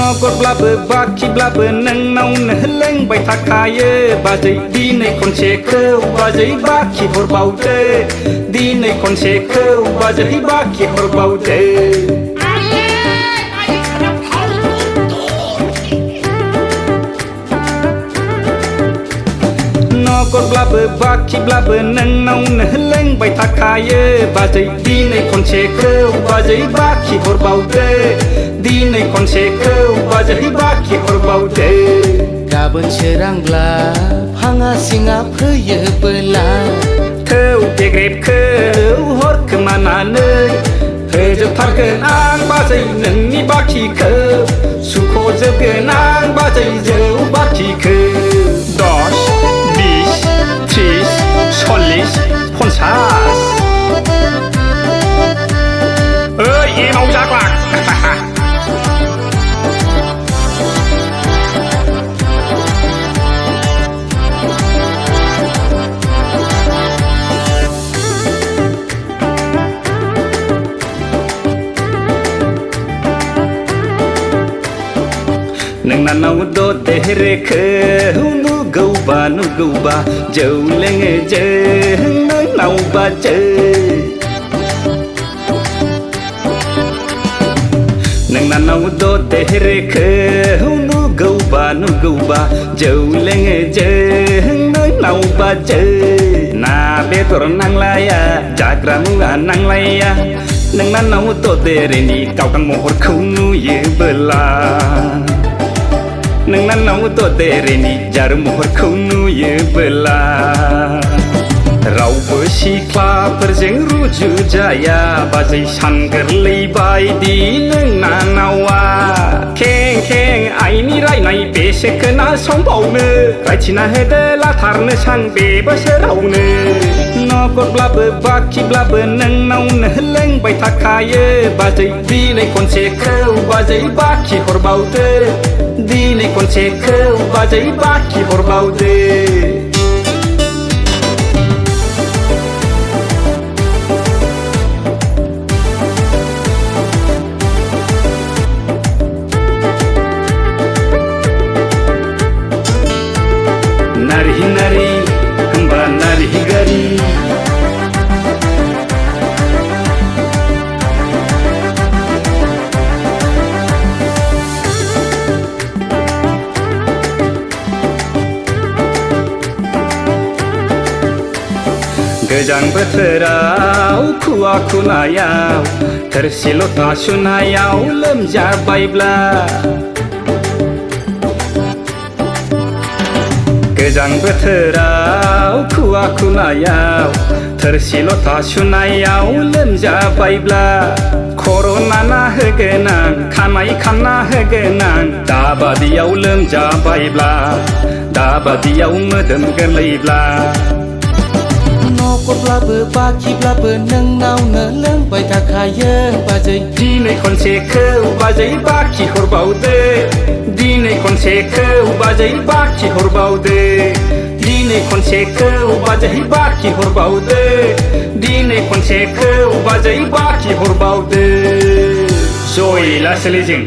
नगरब्लाबो बाखिब्लाबो नोंनावनो लोंबाय थाखायो बाजै दिनै खनसेखौ बाजै बाखि हरबावदो दिनै खनसेखौ बाजै बाखि हरबावदो नगरब्लाबो बाखिब्लाबो नोंनावनो लोंबाय थाखायो बाजै दिनै खनसेखौ बाजै बाखि हरबावदो दिनै खनसेखौ बाजै बाखि हरबावदो गाबोन सोरांब्ला भाङा सिङा फैयोबोला थौ गेग्रेबखौ हरखोमानानै होजोबथारगोन आं बाजै नोंनि बाखिखौ सुख'जोबगोन आं बाजै जौ बाखिखौ 10, 20, 30, 40, 50 ओइ एमाव जाग्लां नोंनाव ददेरेखौ नुगौबा जौ लोङो जों नोंनाव बाजै नोंनाव ददेरेखौ नुगौबा जौ लोङो जों नोंनाव बाजै ना बेदर नांलाया जाग्रा मुवा नांलाया नोंनाव ददेरेनि गावगां महरखौ नुयोबोला नोंनाव ददेरेनि जार महरखौ नुयोबोला रावबो सिख्लाफोरजों रुजुजाया बाजै सान गोरलै बायदि नोंनानावा खें खें आइनि रायनाय बेसे खोनासंबावनो रायथिना होदो लाथारनो सान बे बोसोरावनो नगरब्लाबो बाखिब्लाबो नोंनावनो लोंबाय थाखायो बाजै दिनै खनसेखौ बाजै बाखि हरबावदो दिनै खनसेखौ बाजै बाखि हरबावदो नारी नारी होमबा नारी गारी गोजां बोथोराव खुवा खुनायाव थोरसि लथा सुनायाव लोमजाबायब्ला गोजां बोथोराव खुवा खुनायाव थोरसि लथा सुनायाव लोमजाबायब्ला खर' नाना होगोन आं खानाय खाना होगोन आं दाबादियाव लोमजाबायब्ला दाबादियाव मोदोम गोरलैब्ला नगरब्लाबो बाखिब्लाबो नोंनावनो लोंबाय थाखायो बाजै दिनै खनसेखौ बाजै बाखि हरबावदो दिनै खनसेखौ बाजै बाखि हरबावदो दिनै खनसेखौ बाजै बाखि हरबावदो दिनै खनसेखौ बाजै बाखि हरबावदो जय लासैजों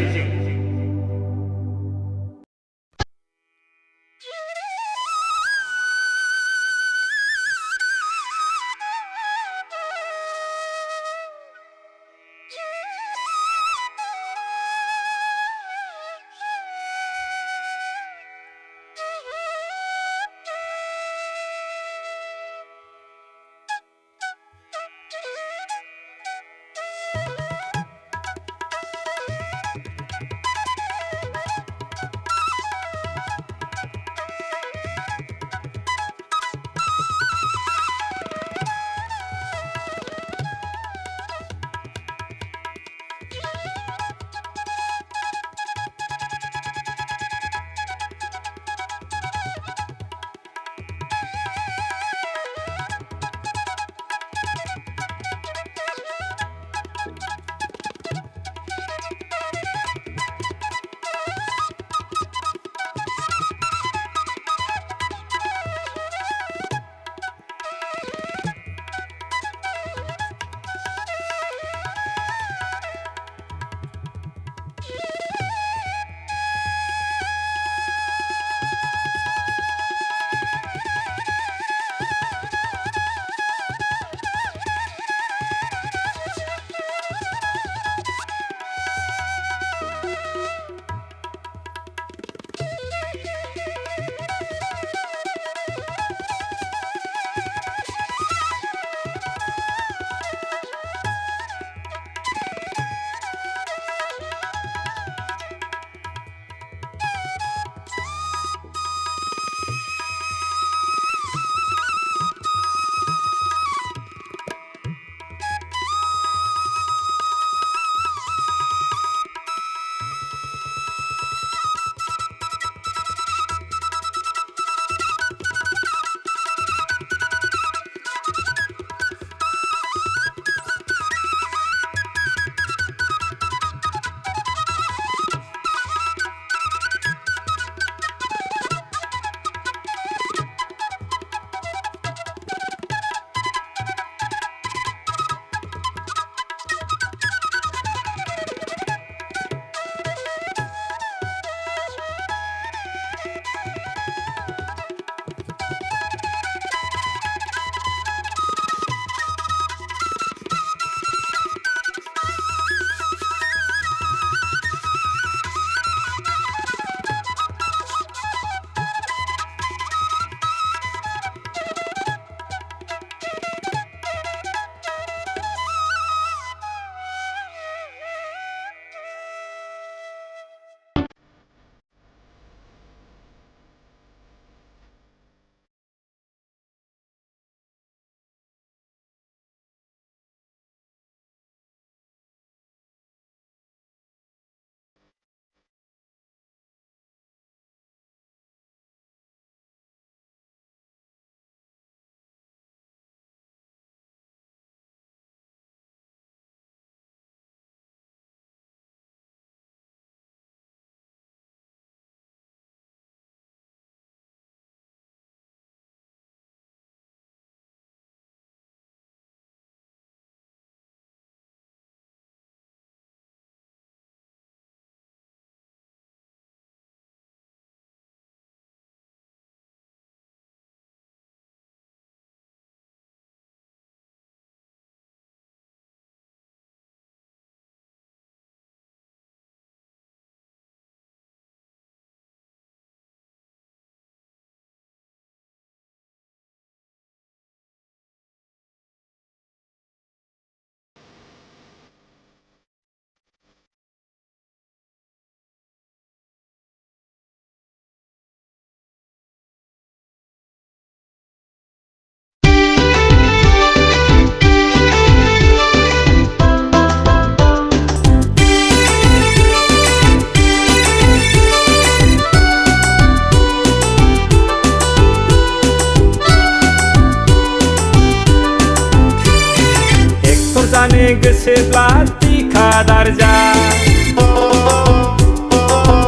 गोसोब्ला तिखा दारजा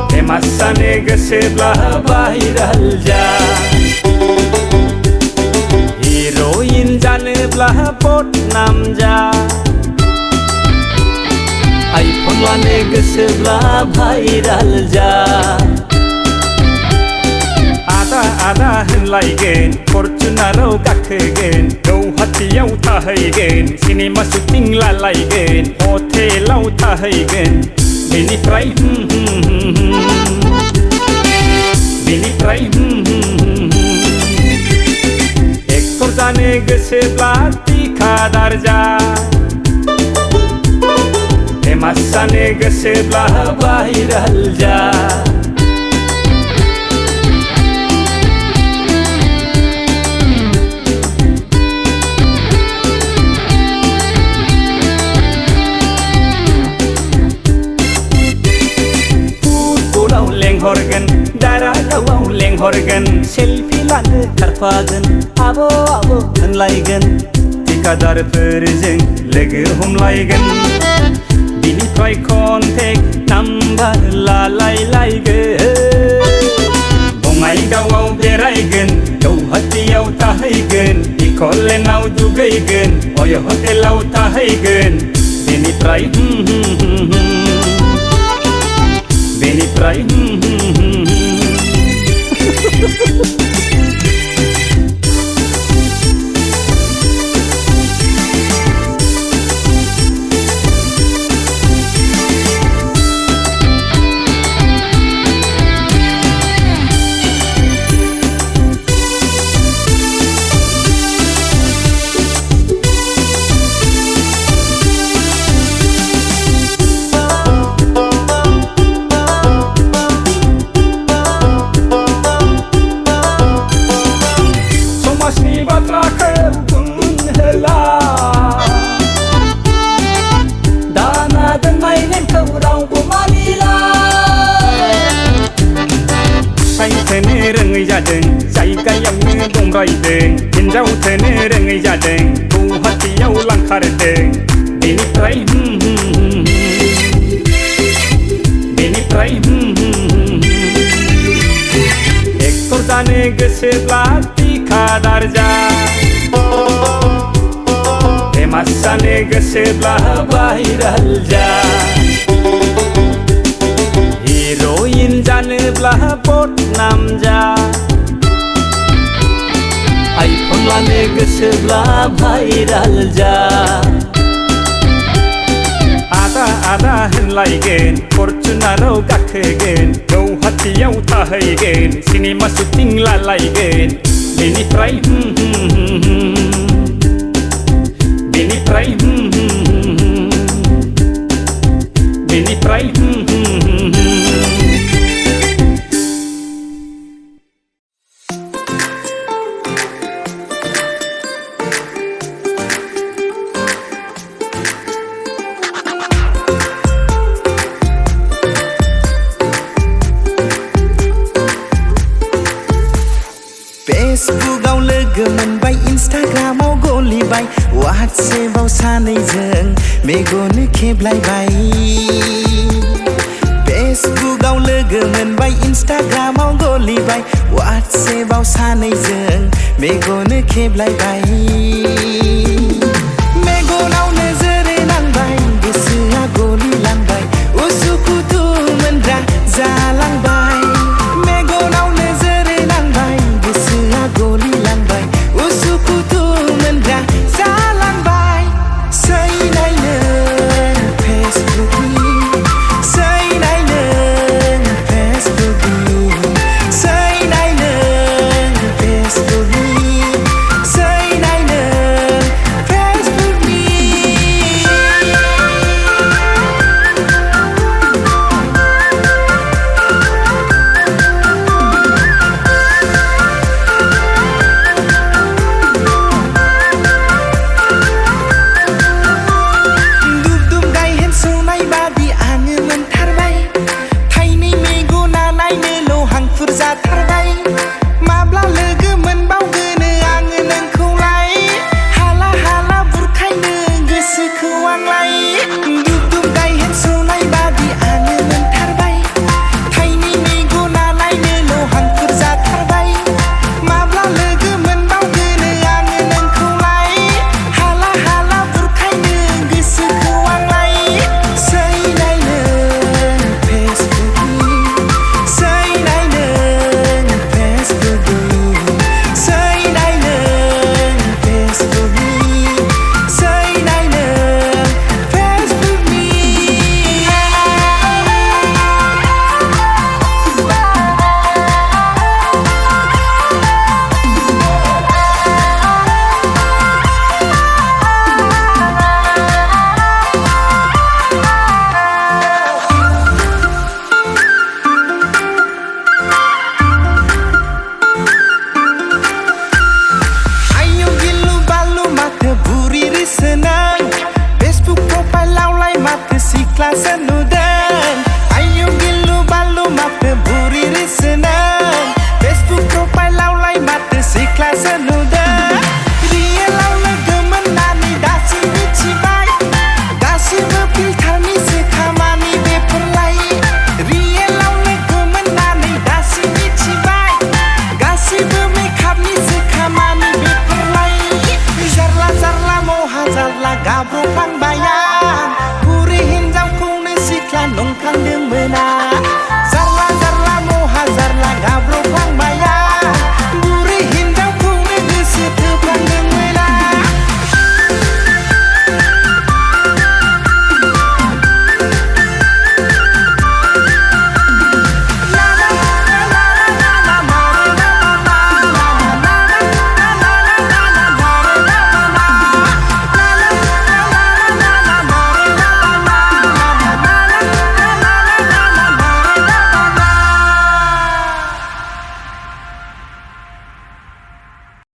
फेमास जानो गोसोब्ला भाइराल जा हिर'इन जानोब्ला बदनाम जा आइफन लानो गोसोब्ला भाइराल जा आदा होनलायगोन फरचुनाराव गाखोगोन गौहाटियाव थाहैगोन सिनेमा शुटिं लालायगोन हटेलाव थाहैगोन बेनिफ्राय एक्टर जानो गोसोब्ला थिखादार जा फेमास जानो गोसोब्ला भाइराल जा लेंहरगोन दारागावआव लेंहरगोन सेलफि लानो खारफागोन आब' होनलायगोन थिखादारफोरजों लोगो हमलायगोन बिनिफ्राय कन्टेक्ट नाम्बार लालायलायगोन बङाइगावआव बेरायगोन गौहाटियाव थाहैगोन इक'लेन्डआव दुगैगोन अय हटेलाव थाहैगोन बेनिफ्राय रोङै जादों जायगायावनो दंरायदों हिनजाव थोनो रोङै जादों गौहाटियाव लांखारदों बेनिफ्राय एक्टर जानो गोसोब्ला थिखादार जा फेमास जानो गोसोब्ला भाइराल जा हिर'इन जानोब्ला बदनाम जा आइफन लानो गोसोब्ला भाइराल जा आदा होनलायगोन फरचुनाराव गाखोगोन गौहाटियाव थाहैगोन सिनेमा शुटिं लालायगोन बेनिफ्राय फेसबुकआव लोगो मोनबाय इन्स्टाग्रामाव गलिबाय वाट्सएपआव सानैजों मेगन खेबलायबाय फेसबुकआव लोगो मोनबाय इन्स्टाग्रामाव गलिबाय वाट्सएपआव सानैजों मेगन खेबलायबाय